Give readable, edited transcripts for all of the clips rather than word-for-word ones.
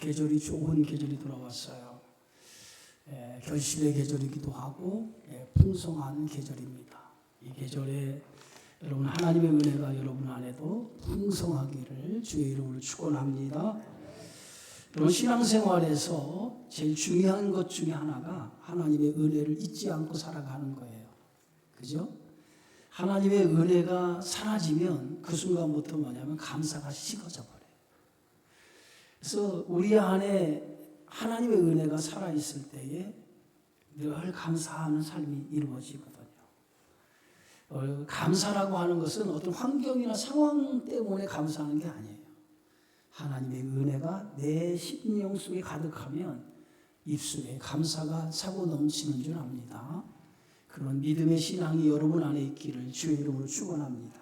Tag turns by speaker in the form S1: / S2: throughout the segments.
S1: 계절이 좋은 계절이 돌아왔어요. 결실의 계절이기도 하고 풍성한 계절입니다. 이 계절에 여러분 하나님의 은혜가 여러분 안에도 풍성하기를 주의 이름으로 축원합니다. 여러분 신앙생활에서 제일 중요한 것 중에 하나가 하나님의 은혜를 잊지 않고 살아가는 거예요. 그죠? 하나님의 은혜가 사라지면 그 순간부터 뭐냐면 감사가 식어져 버려요. 그래서 우리 안에 하나님의 은혜가 살아있을 때에 늘 감사하는 삶이 이루어지거든요. 감사라고 하는 것은 어떤 환경이나 상황 때문에 감사하는 게 아니에요. 하나님의 은혜가 내 심령 속에 가득하면 입술에 감사가 차고 넘치는 줄 압니다. 그런 믿음의 신앙이 여러분 안에 있기를 주의 이름으로 축원합니다.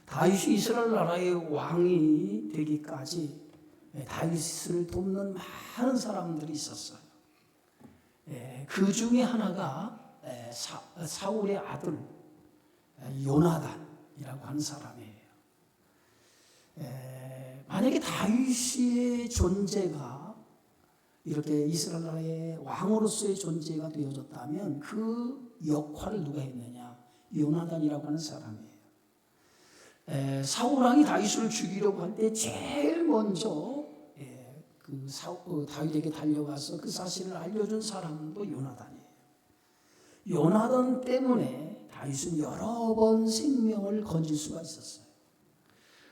S1: 다윗이 이스라엘 나라의 왕이 되기까지 다윗을 돕는 많은 사람들이 있었어요. 그 중에 하나가 사울의 아들 요나단이라고 하는 사람이에요. 만약에 다윗의 존재가 이렇게 이스라엘 나라의 왕으로서의 존재가 되어졌다면 그 역할을 누가 했느냐? 요나단이라고 하는 사람이에요. 사울 왕이 다윗을 죽이려고 할 때 제일 먼저 다윗에게 달려가서 그 사실을 알려준 사람도 요나단이에요. 요나단 때문에 다윗은 여러 번 생명을 건질 수가 있었어요.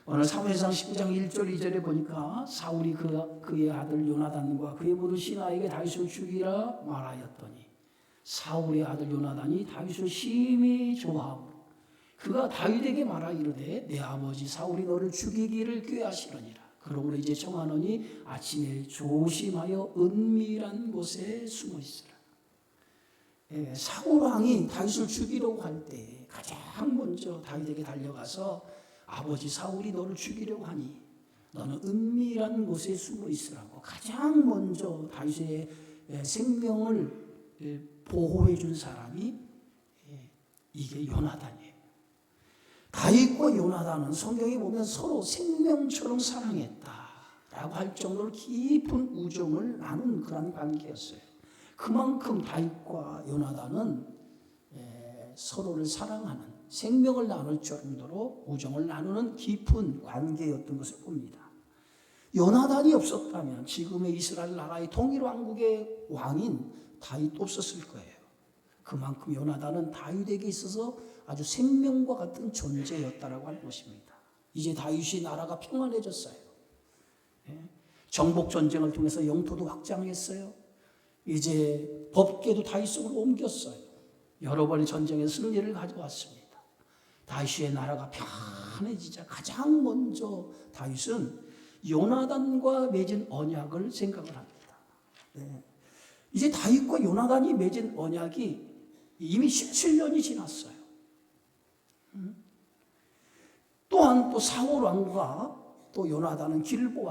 S1: 오늘 사무엘상 19장 1절 2절에 보니까 사울이 그의 아들 요나단과 그의 모든 신하에게 다윗을 죽이라 말하였더니 사울의 아들 요나단이 다윗을 심히 좋아하고 그가 다윗에게 말하 이르되 내 아버지 사울이 너를 죽이기를 꾀하시느니라. 그러므로 이제 청하노니 아침에 조심하여 은밀한 곳에 숨어 있으라. 사울 왕이 다윗을 죽이려고 할 때 가장 먼저 다윗에게 달려가서 아버지 사울이 너를 죽이려고 하니 너는 은밀한 곳에 숨어 있으라고 가장 먼저 다윗의 생명을 보호해 준 사람이 이게 요나단이에요. 다윗과 요나단은 성경에 보면 서로 생명처럼 사랑했다라고 할 정도로 깊은 우정을 나눈 그런 관계였어요. 그만큼 다윗과 요나단은 서로를 사랑하는 생명을 나눌 정도로 우정을 나누는 깊은 관계였던 것을 봅니다. 요나단이 없었다면 지금의 이스라엘 나라의 통일왕국의 왕인 다윗도 없었을 거예요. 그만큼 요나단은 다윗에게 있어서 아주 생명과 같은 존재였다라고 할 것입니다. 이제 다윗이 나라가 평안해졌어요. 정복 전쟁을 통해서 영토도 확장했어요. 이제 법궤도 다윗 속으로 옮겼어요. 여러 번의 전쟁에서 승리를 가져왔습니다. 다윗의 나라가 평안해지자 가장 먼저 다윗은 요나단과 맺은 언약을 생각을 합니다. 이제 다윗과 요나단이 맺은 언약이 이미 17년이 지났어요. 또한 또 사울 왕과 또 요나단은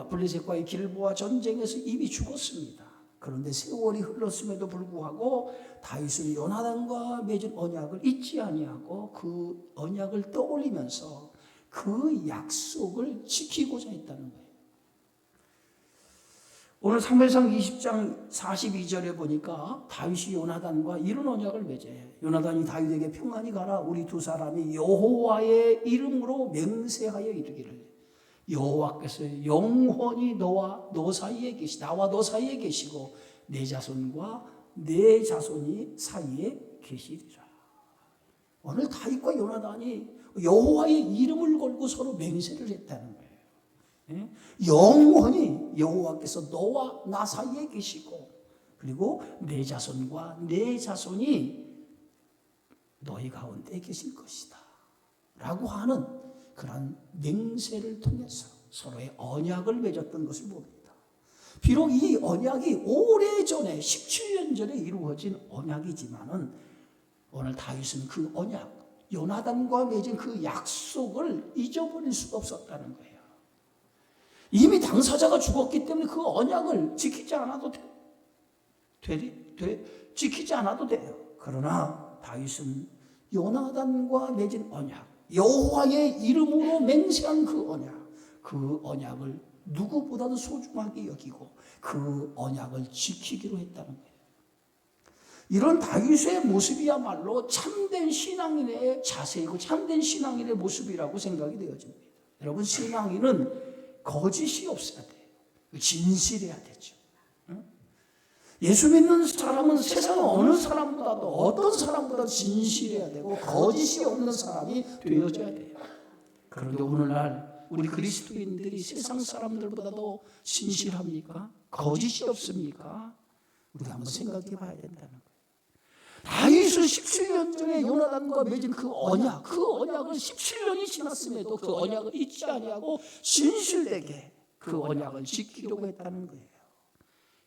S1: 블레셋과의 길보아 전쟁에서 이미 죽었습니다. 그런데 세월이 흘렀음에도 불구하고 다윗은 요나단과 맺은 언약을 잊지 아니하고 그 언약을 떠올리면서 그 약속을 지키고자 했다는 거예요. 오늘 사무엘상 20장 42절에 보니까 다윗이 요나단과 이런 언약을 맺어요. 요나단이 다윗에게 평안히 가라. 우리 두 사람이 여호와의 이름으로 맹세하여 이르기를 여호와께서 영원히 나와 너 사이에 계시고 내 자손과 내 자손이 사이에 계시리라. 오늘 다윗과 요나단이 여호와의 이름을 걸고 서로 맹세를 했다는 거예요. 영원히 여호와께서 너와 나 사이에 계시고 그리고 내 자손과 내 자손이 너희 가운데 계실 것이다 라고 하는 그런 맹세를 통해서 서로의 언약을 맺었던 것을 봅니다. 비록 이 언약이 오래전에 17년 전에 이루어진 언약이지만은 오늘 다윗은 그 언약 요나단과 맺은 그 약속을 잊어버릴 수가 없었다는 거예요. 이미 당사자가 죽었기 때문에 그 언약을 지키지 않아도 지키지 않아도 돼요. 그러나 다윗은 요나단과 맺은 언약, 여호와의 이름으로 맹세한 그 언약을 누구보다도 소중하게 여기고 그 언약을 지키기로 했다는 거예요. 이런 다윗의 모습이야말로 참된 신앙인의 자세이고 참된 신앙인의 모습이라고 생각이 되어집니다. 여러분, 신앙인은 거짓이 없어야 돼요. 진실해야 되죠. 예수 믿는 사람은 세상 어느 사람보다도 어떤 사람보다 진실해야 되고 거짓이 없는 사람이 되어져야 돼요. 그런데 오늘날 우리 그리스도인들이 세상 사람들보다도 진실합니까? 거짓이 없습니까? 우리가 한번 생각해 봐야 된다는 거예요. 다윗은 17년 전에 요나단과 맺은 그 언약을 17년이 지났음에도 그 언약을 잊지 아니하고 진실되게 그 언약을 지키려고 했다는 거예요.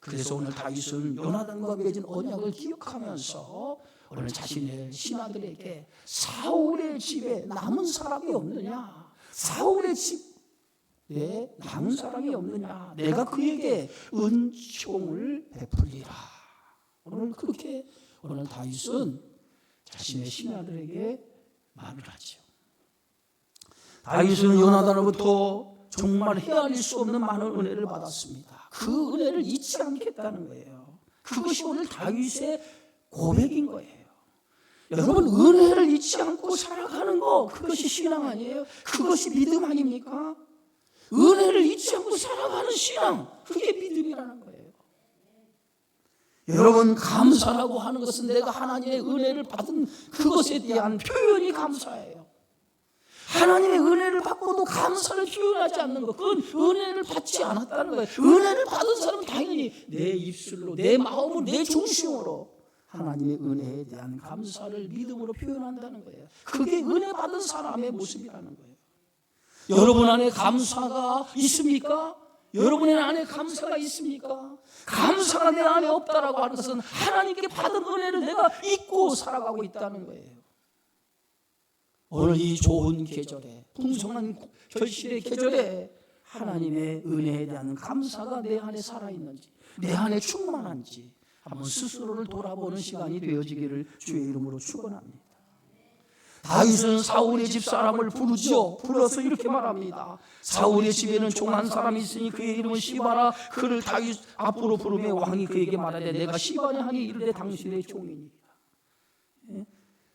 S1: 그래서 오늘 다윗은 요나단과 맺은 언약을 기억하면서 오늘 자신의 신하들에게 사울의 집에 남은 사람이 없느냐? 사울의 집에 남은 사람이 없느냐? 내가 그에게 은총을 베풀리라. 오늘 다윗은 자신의 신하들에게 말을 하죠. 다윗은 요나단으로부터 정말 헤아릴 수 없는 많은 은혜를 받았습니다. 그 은혜를 잊지 않겠다는 거예요. 그것이 오늘 다윗의 고백인 거예요. 여러분, 은혜를 잊지 않고 살아가는 거, 그것이 신앙 아니에요? 그것이 믿음 아닙니까? 은혜를 잊지 않고 살아가는 신앙, 그게 믿음이라는 거예요. 여러분, 감사라고 하는 것은 내가 하나님의 은혜를 받은 그것에 대한 표현이 감사예요. 하나님의 은혜를 받고도 감사를 표현하지 않는 것, 그건 은혜를 받지 않았다는 거예요. 은혜를 받은 사람은 당연히 내 입술로, 내 마음으로, 내 중심으로 하나님의 은혜에 대한 감사를 믿음으로 표현한다는 거예요. 그게 은혜 받은 사람의 모습이라는 거예요. 여러분 안에 감사가 있습니까? 여러분의 안에 감사가 있습니까? 감사가 내 안에 없다라고 하는 것은 하나님께 받은 은혜를 내가 잊고 살아가고 있다는 거예요. 오늘 이 좋은 계절에, 풍성한 결실의 계절에 하나님의 은혜에 대한 감사가 내 안에 살아있는지, 내 안에 충만한지 한번 스스로를 돌아보는 시간이 되어지기를 주의 이름으로 축원합니다. 다윗은 사울의 집 사람을 불러서 이렇게 말합니다. 사울의 집에는 종 한 사람이 있으니 그의 이름은 시바라. 그를 다윗 앞으로 부르며 왕이 그에게 말하되 내가 시바냐 하니 이르되 당신의 종이니라.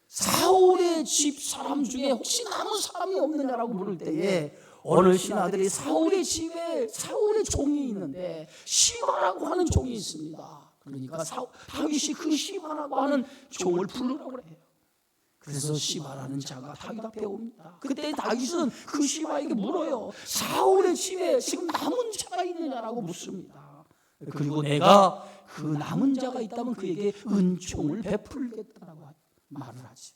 S1: 사울의 집 사람 중에 혹시 남은 사람이 없느냐라고 물을 때에 오늘 신하들이 사울의 집에 사울의 종이 있는데 시바라고 하는 종이 있습니다. 그러니까 다윗이 그 시바라고 하는 종을 부르라고 그래요. 그래서 시바라는 자가 다윗 앞에 옵니다. 그때 다윗은 그 시바에게 물어요. 사울의 집에 지금 남은 자가 있느냐라고 묻습니다. 그리고 내가 그 남은 자가 있다면 그에게 은총을 베풀겠다라고 말을 하지.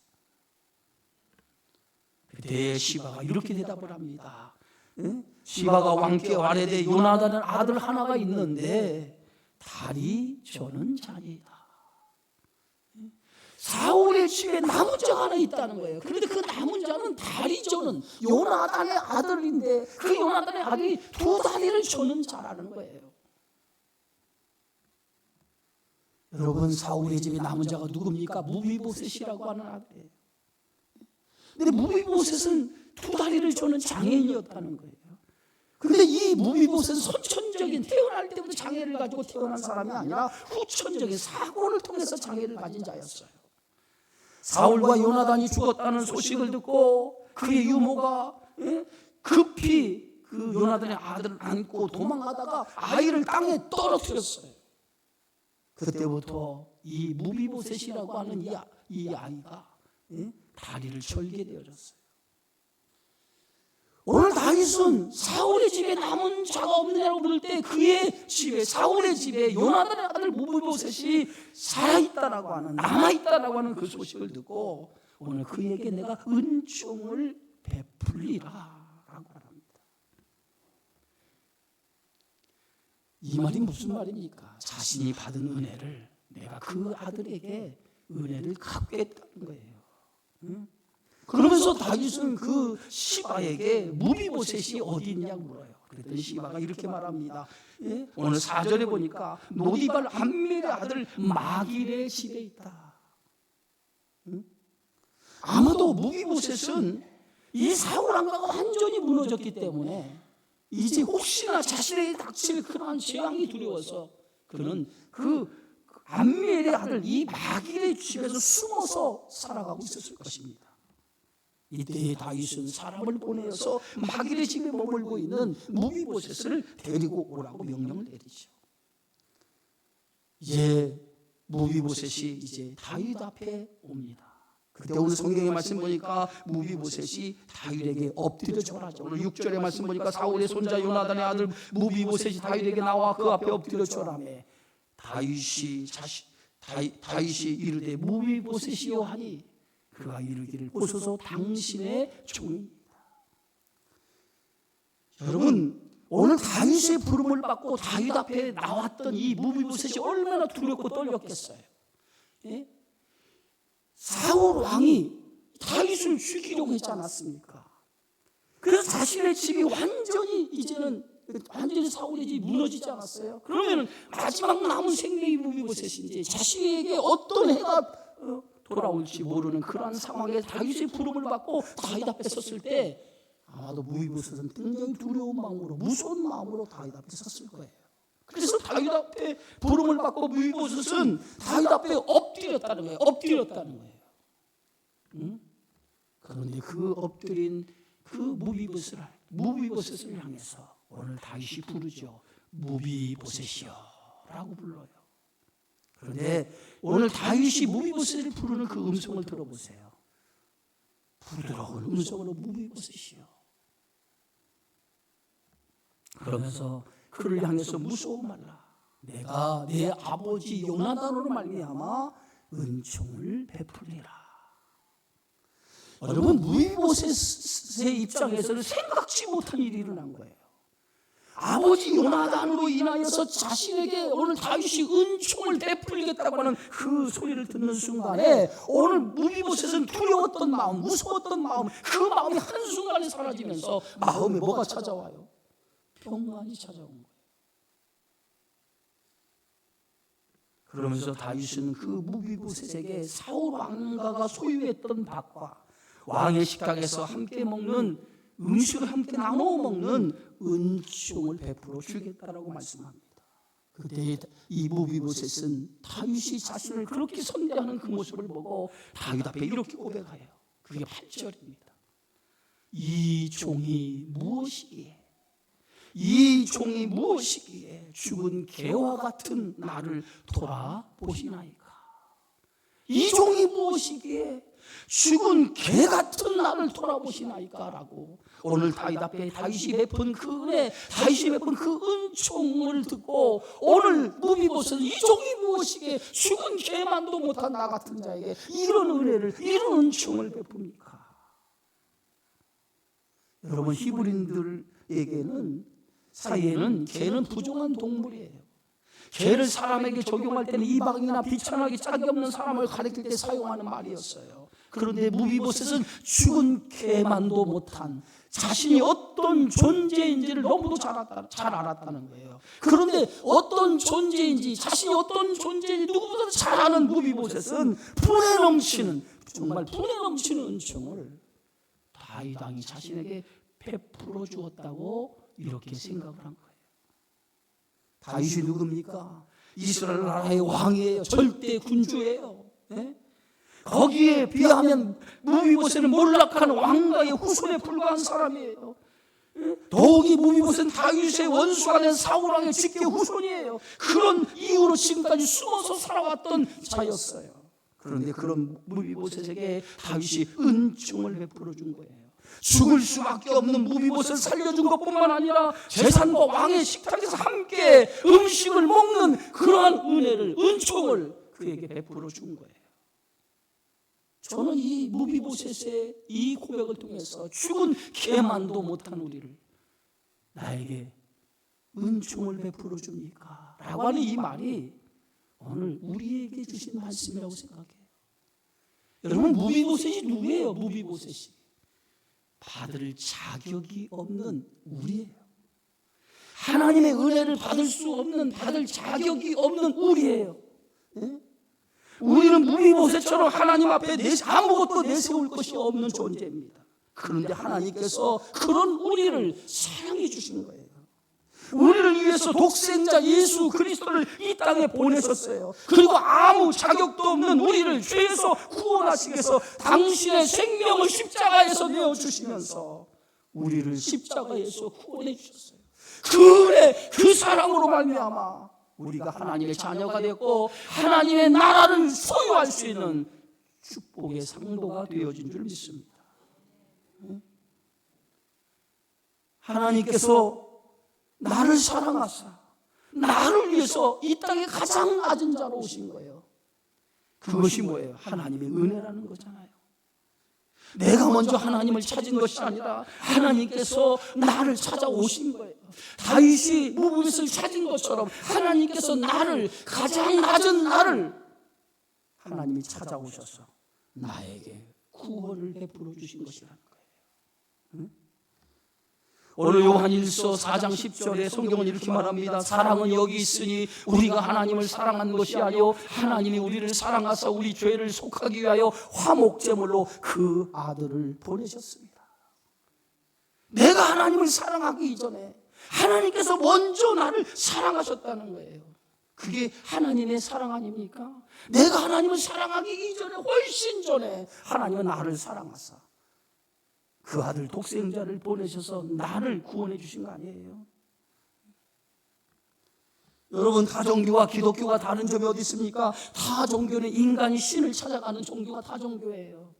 S1: 그때 시바가 이렇게 대답을 합니다. 시바가 왕께 아뢰되 요나단은 아들 하나가 있는데 달이 저는 자니이다. 사울의 집에 남은 자가 하나 있다는 거예요. 그런데 그 남은 자는 다리 저는 요나단의 아들인데 그 요나단의 아들이 두 다리를 저는 자라는 거예요. 여러분, 사울의 집에 남은 자가 누굽니까? 무비보셋이라고 하는 아들이에요. 근데 무비보셋은 두 다리를 저는 장애인이었다는 거예요. 그런데 이 무비보셋은 선천적인 태어날 때부터 장애를 가지고 태어난 사람이 아니라 후천적인 사고를 통해서 장애를 가진 자였어요. 사울과 요나단이 죽었다는 소식을 듣고 그의 유모가 급히 그 요나단의 아들을 안고 도망가다가 아이를 땅에 떨어뜨렸어요. 그때부터 이 무비보셋이라고 하는 이 아이가 다리를 절게 되어졌어요. 오늘 다윗은 사울의 집에 남은 자가 없느냐고 물을 때 그의 집에, 사울의 집에 요나단의 아들 무비보셋이 살아있다라고 하는, 남아있다라고 하는 그 소식을 듣고 오늘 그에게 내가 은총을 베풀리라 라고 합니다. 이 말이 무슨 말입니까? 자신이 받은 은혜를 내가 그 아들에게 은혜를 갚겠다는 거예요. 그러면서 다윗은 그 시바에게 무비보셋이 어디 있냐고 물어요. 그랬더니 시바가 이렇게 말합니다. 오늘 4절에 보니까 노디발 암멜의 아들 마길의 집에 있다. 아마도 무비보셋은 이 사울 왕가가 완전히 무너졌기 때문에 이제 혹시나 자신에게 닥칠 그러한 재앙이 두려워서 그는 그 암멜의 아들 이 마길의 집에서 숨어서 살아가고 있었을 것입니다. 이때 다윗은 사람을 보내어서 마길의 집에 머물고 있는 무비보셋을 데리고 오라고 명령을 내리죠. 이제 무비보셋이 이제 다윗 앞에 옵니다. 그때 오늘 성경의 말씀 보니까 무비보셋이 다윗에게 엎드려 절하죠. 오늘 6절의 말씀 보니까 사울의 손자 요나단의 아들 무비보셋이 다윗에게 나와 그 앞에 엎드려 절하매 다윗이 이르되 무비보셋이요 하니 그가 이르기를 오소서 당신의 종입니다. 여러분, 오늘 다윗의 부름을 받고 다윗 앞에 나왔던 이 무비보셋이 얼마나 두렵고 떨렸겠어요. 예? 사울 왕이 다윗을 죽이려고 했지 않았습니까? 그래서 자신의 집이 완전히 사울의 집이 무너지지 않았어요. 그러면 마지막 남은 생명이 무비보셋이 이제 자신에게 어떤 해가 돌아올지 모르는 그러한 상황에 다윗의 부름을 받고 다윗 앞에 섰을 때 아마도 무비보셋은 굉장히 두려운 마음으로 무서운 마음으로 다윗 앞에 섰을 거예요. 그래서 다윗 앞에 부름을 받고 무비보셋은 다윗 앞에 엎드렸다는 거예요. 그런데 그 엎드린 그 무비보셋을 향해서 오늘 다윗이 부르죠. 무비보셋이여 라고 불러요. 그런데 오늘 다윗이 무비보셋을 부르는 그 음성을 들어보세요. 부드러운 음성으로 무비보셋이여. 그러면서 그를 향해서 무서워 말라. 내가 내 아버지 요나단으로 말미암아 은총을 베풀리라. 여러분, 무비보셋의 입장에서는 생각지 못한 일이 일어난 거예요. 아버지 요나단으로 인하여서 자신에게 오늘 다윗이 은총을 베풀겠다고 하는 그 소리를 듣는 순간에 오늘 무비보셋은 두려웠던 마음, 무서웠던 마음, 그 마음이 한순간에 사라지면서 마음에 뭐가 찾아와요? 평안이 찾아온 거예요. 그러면서 다윗은 그 무비보셋에게 사울 왕가가 소유했던 밭과 왕의 식탁에서 함께 먹는 음식을 함께 나눠 먹는 은총을 베풀어 주겠다라고 말씀합니다. 그때 이 무비보셋은 다윗이 자신을 그렇게 선대하는 그 모습을 보고 다윗 앞에 이렇게 고백해요. 그게 8절입니다. 이 종이 무엇이기에 죽은 개와 같은 나를 돌아보시나이까. 이 종이 무엇이기에 죽은 개 같은 나를 돌아보시나이까 라고 오늘 다윗 앞에 다윗이 베푼 그 은혜, 다윗이 베푼 그 은총을 듣고 오늘 무비보셋은 이 종이 무엇이기에 죽은 개만도 못한 나 같은 자에게 이런 은혜를, 이런 은총을 베풉니까? 여러분, 히브리인들에게는 사이에는 개는 부정한 동물이에요. 개를 사람에게 적용할 때는 이방이나 비천하게 짝이 없는 사람을 가리킬 때 사용하는 말이었어요. 그런데 무비보셋은 죽은 개만도 못한 자신이 어떤 존재인지를 너무도 잘 알았다는 거예요. 그런데 어떤 존재인지, 자신이 어떤 존재인지 누구보다 잘 아는 무비보셋은 정말 분에 넘치는 은총을 다윗 왕이 자신에게 베풀어 주었다고 이렇게 생각을 한 거예요. 다윗이 누굽니까? 이스라엘 나라의 왕이에요. 절대 군주예요. 네? 거기에 비하면 무비보셋은 몰락한 왕가의 후손에 불과한 사람이에요. 더욱이 무비보셋은 다윗의 원수가 된 사울 왕의 직계 후손이에요. 그런 이유로 지금까지 숨어서 살아왔던 자였어요. 그런데 그런 무비보셋에게 다윗이 은총을 베풀어 준 거예요. 죽을 수밖에 없는 무비보셋을 살려준 것뿐만 아니라 재산과 왕의 식탁에서 함께 음식을 먹는 그러한 은혜를, 은총을 그에게 베풀어 준 거예요. 저는 이 무비보셋의 이 고백을 통해서 죽은 개만도 못한 우리를 나에게 은총을 베풀어 줍니까? 라고 하는 이 말이 오늘 우리에게 주신 말씀이라고 생각해요. 여러분, 무비보셋이 누구예요? 무비보셋이 받을 자격이 없는 우리예요. 하나님의 은혜를 받을 수 없는, 받을 자격이 없는 우리예요. 네? 우리는 무비보셋처럼 하나님 앞에 아무것도 내세울 것이 없는 존재입니다. 그런데 하나님께서 그런 우리를 사랑해 주신 거예요. 우리를 위해서 독생자 예수 그리스도를 이 땅에 보내셨어요. 그리고 아무 자격도 없는 우리를 죄에서 구원하시기 위해서 당신의 생명을 십자가에서 내어주시면서 우리를 십자가에서 구원해 주셨어요. 그 사랑으로 말미암아 우리가 하나님의 자녀가 되었고 하나님의 나라를 소유할 수 있는 축복의 상도가 되어진 줄 믿습니다. 하나님께서 나를 사랑하사 나를 위해서 이 땅에 가장 낮은 자로 오신 거예요. 그것이 뭐예요? 하나님의 은혜라는 거잖아요. 내가 먼저 하나님을 찾은 것이 아니라 하나님께서 나를 찾아오신 거예요. 다윗이 무브에서 찾은 것처럼 하나님께서 나를, 가장 낮은 나를 하나님이 찾아오셔서 나에게 구원을 베풀어 주신 것이라는 거예요. 응? 오늘 요한일서 4장 10절에 성경은 이렇게 말합니다. 사랑은 여기 있으니 우리가 하나님을 사랑한 것이 아니요 하나님이 우리를 사랑하사 우리 죄를 속하기 위하여 화목제물로 그 아들을 보내셨습니다. 내가 하나님을 사랑하기 이전에 하나님께서 먼저 나를 사랑하셨다는 거예요. 그게 하나님의 사랑 아닙니까? 내가 하나님을 사랑하기 이전에, 훨씬 전에 하나님은 나를 사랑하사 그 아들 독생자를 보내셔서 나를 구원해 주신 거 아니에요? 여러분, 타 종교와 기독교가 다른 점이 어디 있습니까? 타 종교는 인간이 신을 찾아가는 종교가 타 종교예요.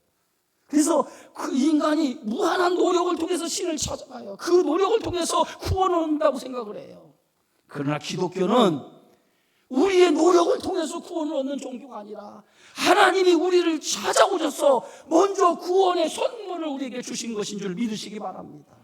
S1: 그래서 그 인간이 무한한 노력을 통해서 신을 찾아가요. 그 노력을 통해서 구원을 얻는다고 생각을 해요. 그러나 기독교는 우리의 노력을 통해서 구원을 얻는 종교가 아니라 하나님이 우리를 찾아오셔서 먼저 구원의 선물을 우리에게 주신 것인 줄 믿으시기 바랍니다.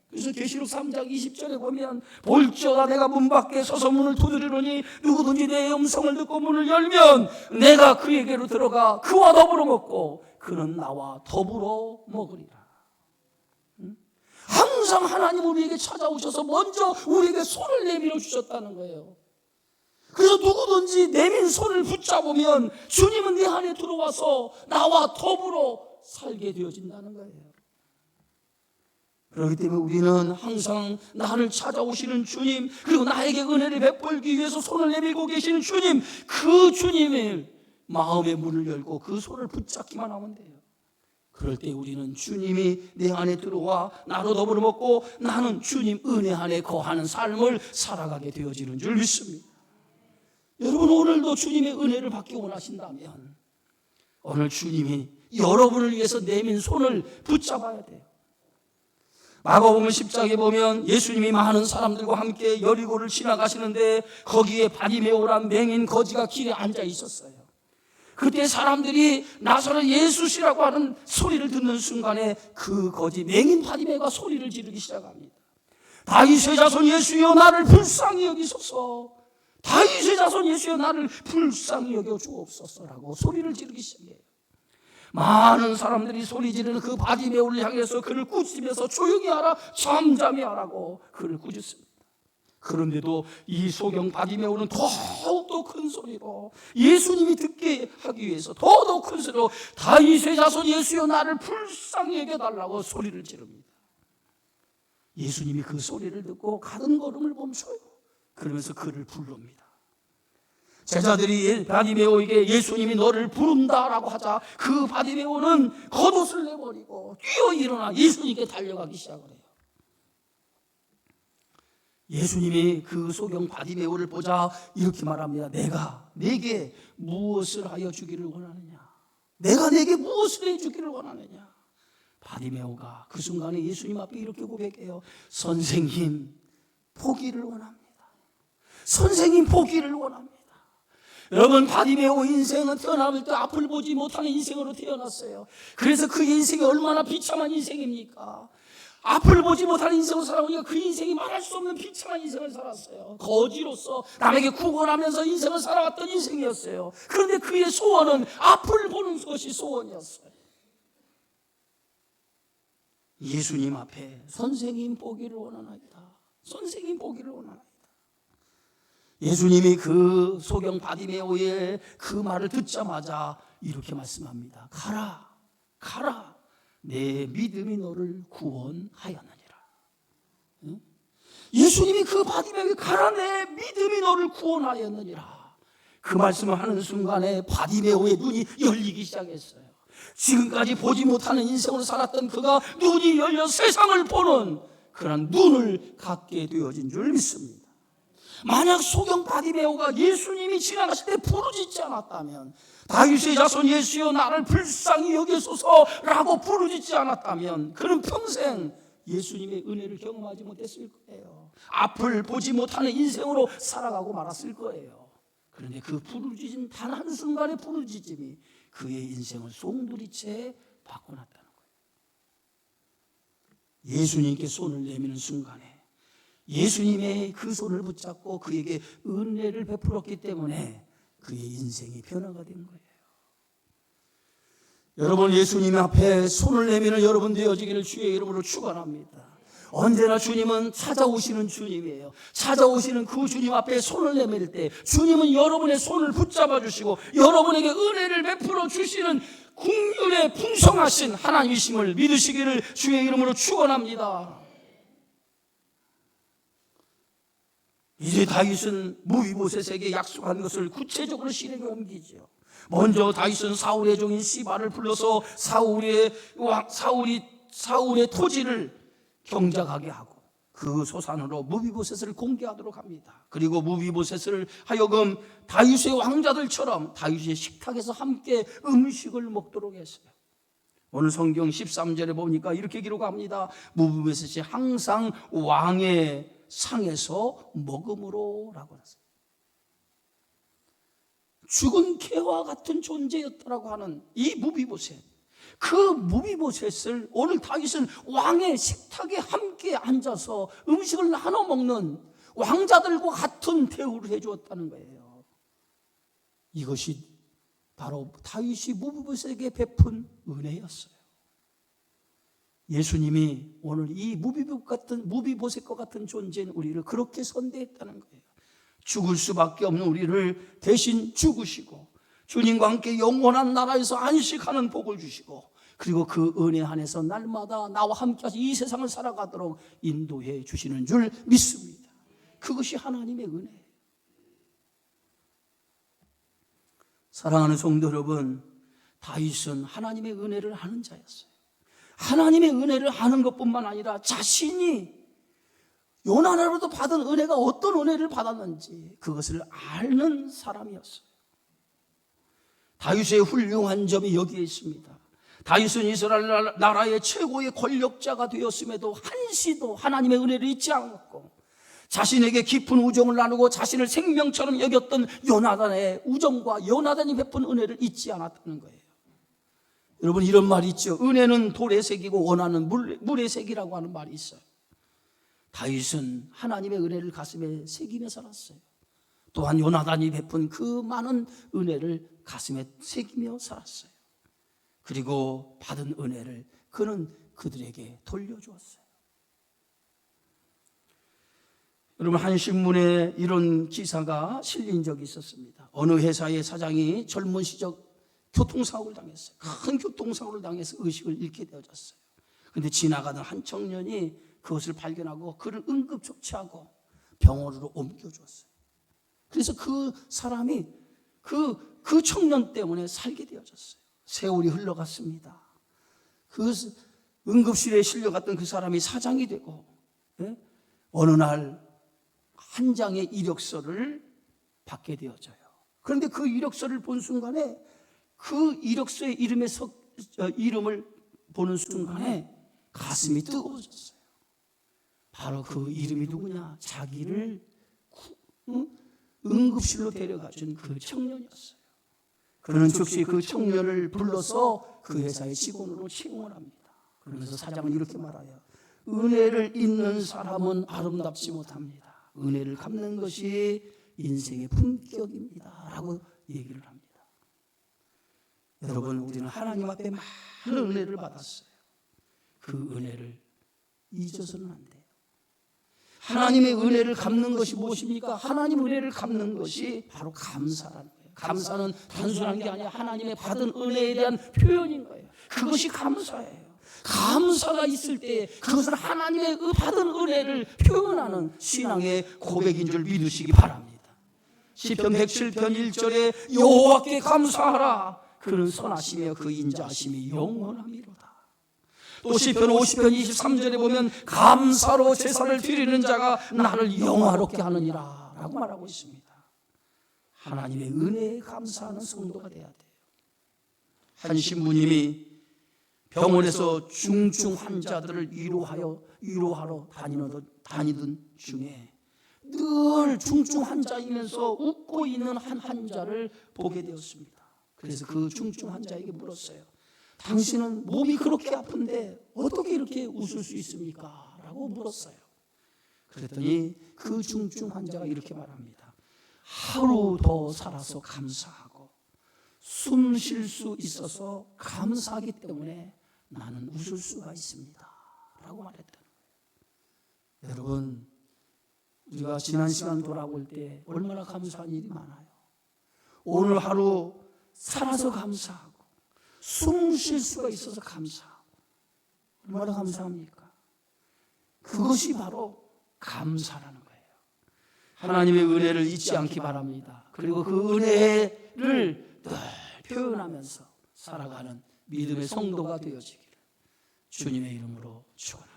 S1: 그래서 계시록 3장 20절에 보면 볼지어다 내가 문 밖에 서서 문을 두드리노니 누구든지 내 음성을 듣고 문을 열면 내가 그에게로 들어가 그와 더불어 먹고 그는 나와 더불어 먹으리라. 항상 하나님 우리에게 찾아오셔서 먼저 우리에게 손을 내밀어 주셨다는 거예요. 그래서 누구든지 내민 손을 붙잡으면 주님은 내 안에 들어와서 나와 더불어 살게 되어진다는 거예요. 그렇기 때문에 우리는 항상 나를 찾아오시는 주님, 그리고 나에게 은혜를 베풀기 위해서 손을 내밀고 계시는 주님, 그 주님의 마음의 문을 열고 그 손을 붙잡기만 하면 돼요. 그럴 때 우리는 주님이 내 안에 들어와 나로 더불어 먹고 나는 주님 은혜 안에 거하는 삶을 살아가게 되어지는 줄 믿습니다. 여러분, 오늘도 주님의 은혜를 받기 원하신다면 오늘 주님이 여러분을 위해서 내민 손을 붙잡아야 돼요. 마가복음 10장에 보면 예수님이 많은 사람들과 함께 여리고를 지나가시는데 거기에 바디메오란 맹인 거지가 길에 앉아 있었어요. 그때 사람들이 나사렛 예수시라고 하는 소리를 듣는 순간에 그 거지 맹인 바디메오가 소리를 지르기 시작합니다. 다윗의 자손 예수여 나를 불쌍히 여기소서, 다윗의 자손 예수여 나를 불쌍히 여겨 주옵소서라고 소리를 지르기 시작해요. 많은 사람들이 소리 지르는 그 바디메오를 향해서 그를 꾸짖으면서 조용히 하라, 잠잠히 하라고 그를 꾸짖습니다. 그런데도 이 소경 바디메오는 더욱더 큰 소리로 예수님이 듣게 하기 위해서 더욱 큰 소리로 다윗의 자손 예수여 나를 불쌍히 여겨달라고 소리를 지릅니다. 예수님이 그 소리를 듣고 가던 걸음을 멈춰요. 그러면서 그를 부릅니다. 제자들이 바디메오에게 예수님이 너를 부른다라고 하자 그 바디메오는 겉옷을 내버리고 뛰어 일어나 예수님께 달려가기 시작을 해요. 예수님이 그 소경 바디메오를 보자 이렇게 말합니다. 내가 내게 무엇을 하여 주기를 원하느냐? 내가 내게 무엇을 해주기를 원하느냐? 바디메오가 그 순간에 예수님 앞에 이렇게 고백해요. 선생님, 포기를 원합니다. 선생님, 포기를 원합니다. 여러분, 바디메오 인생은 태어날 때 앞을 보지 못하는 인생으로 태어났어요. 그래서 그 인생이 얼마나 비참한 인생입니까? 앞을 보지 못하는 인생을 살아보니까 그 인생이 말할 수 없는 비참한 인생을 살았어요. 거지로서 남에게 구걸하면서 인생을 살아왔던 인생이었어요. 그런데 그의 소원은 앞을 보는 것이 소원이었어요. 예수님 앞에 선생님 보기를 원하나이다. 선생님 보기를 원하나이다. 예수님이 그 소경 바디메오의 그 말을 듣자마자 이렇게 말씀합니다. 가라, 가라. 내 믿음이 너를 구원하였느니라. 예수님이 그 바디메오에 가라, 내 믿음이 너를 구원하였느니라. 그 말씀을 하는 순간에 바디메오의 눈이 열리기 시작했어요. 지금까지 보지 못하는 인생으로 살았던 그가 눈이 열려 세상을 보는 그런 눈을 갖게 되어진 줄 믿습니다. 만약 소경 바디메오가 예수님이 지나가실 때 부르짖지 않았다면, 다윗의 자손 예수여 나를 불쌍히 여기소서라고 부르짖지 않았다면 그는 평생 예수님의 은혜를 경험하지 못했을 거예요. 앞을 보지 못하는 인생으로 살아가고 말았을 거예요. 그런데 그 부르짖은 단 한순간의 부르짖음이 그의 인생을 송두리째 바꿔놨다는 거예요. 예수님께 손을 내미는 순간에 예수님의 그 손을 붙잡고 그에게 은혜를 베풀었기 때문에 그의 인생이 변화가 된 거예요. 여러분, 예수님 앞에 손을 내미는 여러분 되어지기를 주의 이름으로 축원합니다. 언제나 주님은 찾아오시는 주님이에요. 찾아오시는 그 주님 앞에 손을 내밀 때 주님은 여러분의 손을 붙잡아 주시고 여러분에게 은혜를 베풀어 주시는 긍휼의 풍성하신 하나님이심을 믿으시기를 주의 이름으로 축원합니다. 이제 다윗은 무비보셋에게 약속한 것을 구체적으로 실행에 옮기죠. 먼저 다윗은 사울의 종인 시바를 불러서 사울의 토지를 경작하게 하고 그 소산으로 무비보셋을 공개하도록 합니다. 그리고 무비보셋을 하여금 다윗의 왕자들처럼 다윗의 식탁에서 함께 음식을 먹도록 했어요. 오늘 성경 13절에 보니까 이렇게 기록합니다. 무비보셋이 항상 왕의 상에서 먹음으로 라고 했어요. 죽은 개와 같은 존재였다라고 하는 이 무비보셋, 그 무비보셋을 오늘 다윗은 왕의 식탁에 함께 앉아서 음식을 나눠 먹는 왕자들과 같은 대우를 해주었다는 거예요. 이것이 바로 다윗이 무비보셋에게 베푼 은혜였어요. 예수님이 오늘 이 무비보셋과 같은 존재인 우리를 그렇게 선대했다는 거예요. 죽을 수밖에 없는 우리를 대신 죽으시고 주님과 함께 영원한 나라에서 안식하는 복을 주시고 그리고 그 은혜 안에서 날마다 나와 함께 이 세상을 살아가도록 인도해 주시는 줄 믿습니다. 그것이 하나님의 은혜예요. 사랑하는 성도 여러분, 다윗은 하나님의 은혜를 아는 자였어요. 하나님의 은혜를 아는 것뿐만 아니라 자신이 요나나로도 받은 은혜가 어떤 은혜를 받았는지 그것을 아는 사람이었어요. 다윗의 훌륭한 점이 여기에 있습니다. 다윗은 이스라엘 나라의 최고의 권력자가 되었음에도 한시도 하나님의 은혜를 잊지 않았고 자신에게 깊은 우정을 나누고 자신을 생명처럼 여겼던 요나단의 우정과 요나단이 베푼 은혜를 잊지 않았다는 거예요. 여러분, 이런 말이 있죠. 은혜는 돌의 색이고 원하는 물의 색이라고 하는 말이 있어요. 다윗은 하나님의 은혜를 가슴에 새기며 살았어요. 또한 요나단이 베푼 그 많은 은혜를 가슴에 새기며 살았어요. 그리고 받은 은혜를 그는 그들에게 돌려주었어요. 여러분, 한 신문에 이런 기사가 실린 적이 있었습니다. 어느 회사의 사장이 젊은 시절 교통사고를 당했어요. 큰 교통사고를 당해서 의식을 잃게 되어졌어요. 그런데 지나가던 한 청년이 그것을 발견하고 그를 응급 조치하고 병원으로 옮겨줬어요. 그래서 그 사람이 그 청년 때문에 살게 되어졌어요. 세월이 흘러갔습니다. 그 응급실에 실려갔던 그 사람이 사장이 되고 어느 날 한 장의 이력서를 받게 되어져요. 그런데 그 이력서를 본 순간에 그 이력서의 이름을 보는 순간에 가슴이 뜨거워졌어요. 바로 그 이름이 누구냐? 자기를 응급실로 데려가 준 그 청년이었어요. 그는 즉시 그 청년을 불러서 그 회사의 직원으로 채용을 합니다. 그러면서 사장은 이렇게 말해요. 은혜를 잊는 사람은 아름답지 못합니다. 은혜를 갚는 것이 인생의 품격입니다. 라고 얘기를 합니다. 여러분, 우리는 하나님 앞에 많은 은혜를 받았어요. 그 은혜를 잊어서는 안 돼요. 하나님의 은혜를 갚는 것이 무엇입니까? 하나님 은혜를 갚는 것이 바로 감사라는 거예요. 감사는 단순한 게 아니라 하나님의 받은 은혜에 대한 표현인 거예요. 그것이 감사예요. 감사가 있을 때 그것은 하나님의 받은 은혜를 표현하는 신앙의 고백인 줄 믿으시기 바랍니다. 시편 107편 1절에 여호와께 감사하라. 그는 선하시며 그 인자하심이 영원하미로다. 또 시편 50편 23절에 보면 감사로 제사를 드리는 자가 나를 영화롭게 하느니라 라고 말하고 있습니다. 하나님의 은혜에 감사하는 성도가 돼야 돼요. 한 신부님이 병원에서 중증 환자들을 위로하러 다니던 중에 늘 중증 환자이면서 웃고 있는 한 환자를 보게 되었습니다. 그래서 그 중증 환자에게 물었어요. 당신은 몸이 그렇게 아픈데 어떻게 이렇게 웃을 수 있습니까? 라고 물었어요. 그랬더니 그 중증 환자가 이렇게 말합니다. 하루 더 살아서 감사하고 숨 쉴 수 있어서 감사하기 때문에 나는 웃을 수가 있습니다 라고 말했다. 여러분, 우리가 지난 시간 돌아볼 때 얼마나 감사한 일이 많아요. 오늘 하루 살아서 감사하고 숨 쉴 수가 있어서 감사하고 얼마나 감사합니까? 그것이 바로 감사라는 거예요. 하나님의 은혜를 잊지 않기 바랍니다. 그리고 그 은혜를 늘 표현하면서 살아가는 믿음의 성도가 되어지기를 주님의 이름으로 축원합니다.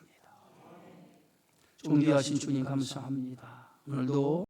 S1: 존귀하신 주님 감사합니다. 오늘도